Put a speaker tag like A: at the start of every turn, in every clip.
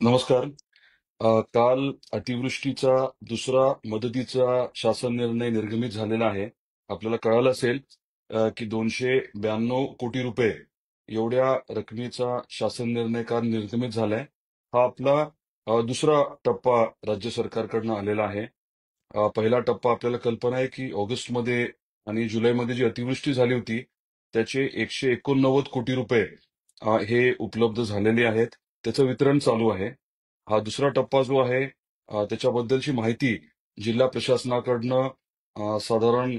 A: नमस्कार. काल अतिवृष्टीचा दुसरा मदतीचा शासन निर्णय निर्गमित झालेला आहे. आपल्याला कळालं असेल की 292 कोटी रुपये एवढ्या रकमेचा शासन निर्णय काल निर्गमित झालाय. हा आपला दुसरा टप्पा राज्य सरकारकडनं आलेला आहे. पहिला टप्पा आपल्याला कल्पना आहे की ऑगस्टमध्ये आणि जुलैमध्ये जी अतिवृष्टी झाली होती, त्याचे 189 कोटी रुपये हे उपलब्ध झालेले आहेत. त्याचं वितरण चालू आहे. हा दुसरा टप्पा जो आहे त्याच्याबद्दलची माहिती जिल्हा प्रशासनाकडनं साधारण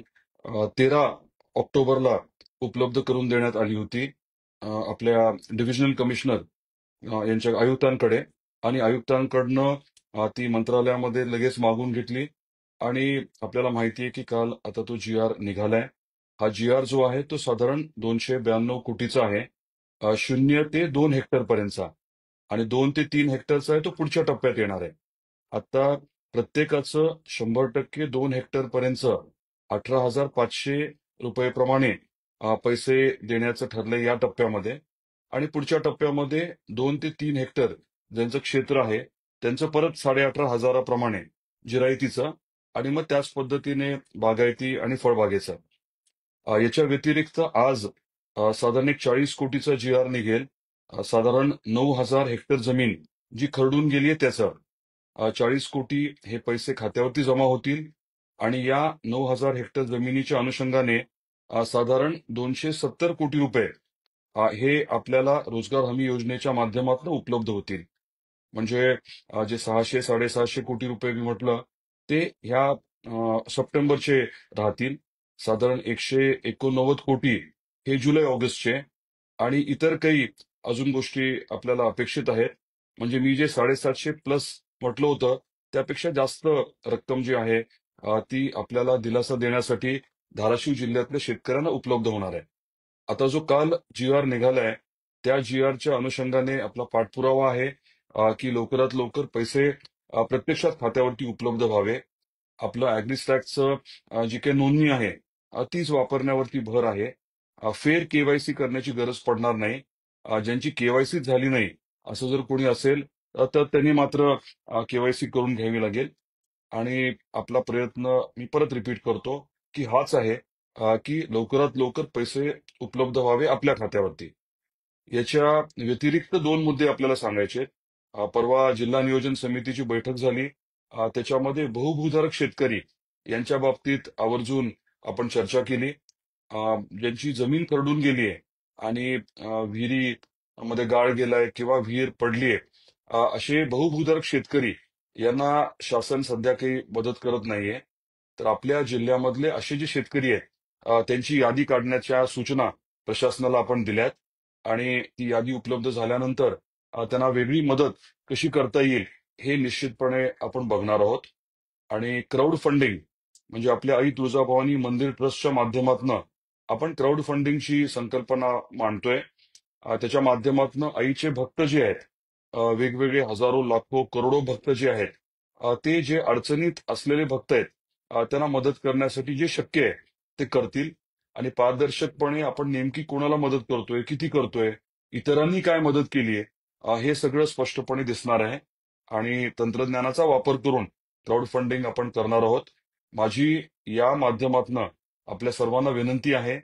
A: 13 ऑक्टोबरला उपलब्ध करून देण्यात आली होती. आपल्या डिव्हिजनल कमिशनर यांच्या आयुक्तांकडे आणि आयुक्तांकडनं ती मंत्रालयामध्ये लगेच मागून घेतली आणि आपल्याला माहिती आहे की काल आता तो जी-आर निघालाय. हा जी-आर जो आहे तो साधारण 292 कोटीचा आहे. 0 ते 2 हेक्टर पर्यंतचा आणि 2 ते 3 हेक्टरचा आहे तो पुढच्या टप्प्यात येणार आहे. आता प्रत्येकाचं 100% 2 हेक्टर पर्यंतचं 18,500 रुपये प्रमाणे पैसे देण्याचं ठरलंय या टप्प्यामध्ये आणि पुढच्या टप्प्यामध्ये 2 ते 3 हेक्टर ज्यांचं क्षेत्र आहे त्यांचं परत 18,500 प्रमाणे जिरायतीचं आणि मग त्याच पद्धतीने बागायती आणि फळबागेचं. याच्या व्यतिरिक्त आज साधारण एक 40 कोटीचा जी-आर निघेल. साधारण 9,000 हेक्टर जमीन जी खरडून गेलीये त्याचं 40 कोटी हे पैसे खात्यावरती जमा होतील आणि या 9,000 हेक्टर जमिनीच्या अनुषंगाने साधारण 270 कोटी रुपये हे आपल्याला रोजगार हमी योजनेच्या माध्यमातून उपलब्ध होतील. म्हणजे जे 600-650 कोटी रुपये मी म्हटलं ते ह्या सप्टेंबरचे राहतील. साधारण 189 कोटी हे जुलै-ऑगस्टचे आणि इतर काही अजून गोष्टी आपल्याला अपेक्षित आहेत. म्हणजे मी जे 750 प्लस म्हटलं होतं त्यापेक्षा जास्त रक्कम जी आहे ती आपल्याला दिलासा देण्यासाठी धाराशिव जिल्ह्यातल्या शेतकऱ्यांना उपलब्ध होणार आहे. आता जो काल जी-आर निघालाय त्या जी-आरच्या अनुषंगाने आपला पाठपुरावा आहे की लवकरात लवकर पैसे प्रत्यक्षात खात्यावरती उपलब्ध व्हावे. आपलं ॲग्रीस्टॅटचं जी काही नोंदणी आहे तीच वापरण्यावरती भर आहे. फेर केवायसी करण्याची गरज पडणार नाही. ज्यांची केवायसी झाली नाही असं जर कोणी असेल तर त्यांनी मात्र केवायसी करून घ्यावी लागेल. आणि आपला प्रयत्न मी परत रिपीट करतो की हाच आहे की लवकरात लवकर पैसे उपलब्ध व्हावे आपल्या खात्यावरती. याच्या व्यतिरिक्त 2 मुद्दे आपल्याला सांगायचे आहेत. परवा जिल्हा नियोजन समितीची बैठक झाली. त्याच्यामध्ये बहुभूधारक शेतकरी यांच्या बाबतीत आवर्जून आपण चर्चा केली. ज्यांची जमीन खरडून गेली आहे आणि विहिरीमध्ये गाळ गेलाय किंवा विहीर पडलीये असे बहुभूधारक शेतकरी यांना शासन सध्या काही मदत करत नाहीये. तर आपल्या जिल्ह्यामधले असे जे शेतकरी आहेत त्यांची यादी काढण्याच्या सूचना प्रशासनाला आपण दिल्यात आणि ती यादी उपलब्ध झाल्यानंतर त्यांना वेगळी मदत कशी करता येईल हे निश्चितपणे आपण बघणार आहोत. आणि क्राऊड फंडिंग म्हणजे आपल्या आई तुळजाभवानी मंदिर ट्रस्टच्या माध्यमातून आपण क्राऊड फंडिंगची संकल्पना मांडतोय. त्याच्या माध्यमातून आईचे भक्त जे आहेत वेगवेगळे हजारो, लाखो, करोडो भक्त जे आहेत ते जे अडचणीत असलेले भक्त आहेत त्यांना मदत करण्यासाठी जे शक्य आहे ते करतील आणि पारदर्शकपणे आपण नेमकी कोणाला मदत करतोय, किती करतोय, इतरांनी काय मदत केलीये हे सगळं स्पष्टपणे दिसणार आहे आणि तंत्रज्ञानाचा वापर करून क्राऊड फंडिंग आपण करणार आहोत. माझी या माध्यमातून आपल्या सर्वांना विनंती आहे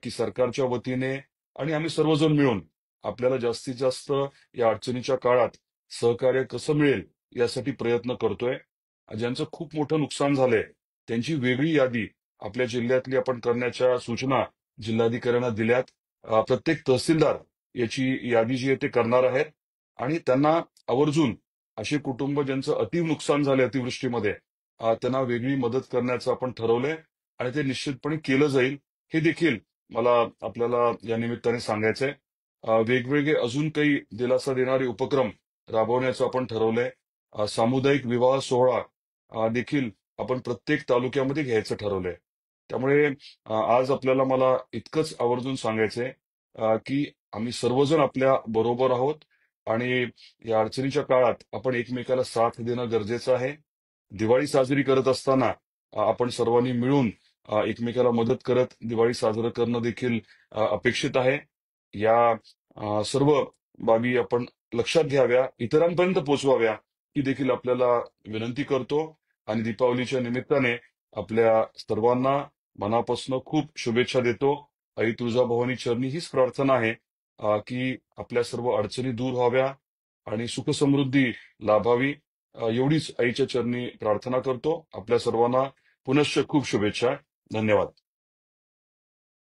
A: की सरकारच्या वतीने आणि आम्ही सर्वजण मिळून आपल्याला जास्तीत जास्त या अडचणीच्या काळात सहकार्य कसं मिळेल यासाठी प्रयत्न करतोय. ज्यांचं खूप मोठं नुकसान झालंय त्यांची वेगळी यादी आपल्या जिल्ह्यातली आपण करण्याच्या सूचना जिल्हाधिकाऱ्यांना दिल्यात. प्रत्येक तहसीलदार याची यादी जी आहे ते करणार आहेत आणि त्यांना आवर्जून असे कुटुंब ज्यांचं अति नुकसान झाले अतिवृष्टीमध्ये त्यांना वेगळी मदत करण्याचं आपण ठरवलंय आणि ते निश्चितपणे केलं जाईल हे देखील मला आपल्याला या निमित्ताने सांगायचंय. वेगवेगळे अजून काही दिलासा देणारे उपक्रम राबवण्याचं आपण ठरवलंय. सामुदायिक विवाह सोहळा देखील आपण प्रत्येक तालुक्यामध्ये घ्यायचं ठरवलंय. त्यामुळे आज आपल्याला मला इतकंच आवर्जून सांगायचंय की आम्ही सर्वजण आपल्या बरोबर आहोत आणि या अडचणीच्या काळात आपण एकमेकाला साथ देणं गरजेचं आहे. दिवाळी साजरी करत असताना आपण सर्वांनी मिळून एकमेकाला मदत करत दिवाळी साजरं करणं देखील अपेक्षित आहे. या सर्व बाबी आपण लक्षात घ्याव्या, इतरांपर्यंत पोहोचवाव्या ही देखील आपल्याला विनंती करतो. आणि दीपावलीच्या निमित्ताने आपल्या सर्वांना मनापासून खूप शुभेच्छा देतो. आई तुळजाभवानी चरणी हीच प्रार्थना आहे की आपल्या सर्व अडचणी दूर व्हाव्या आणि सुखसमृद्धी लाभावी. एवढीच आईच्या चरणी प्रार्थना करतो. आपल्या सर्वांना पुनश्च खूप शुभेच्छा. धन्यवाद.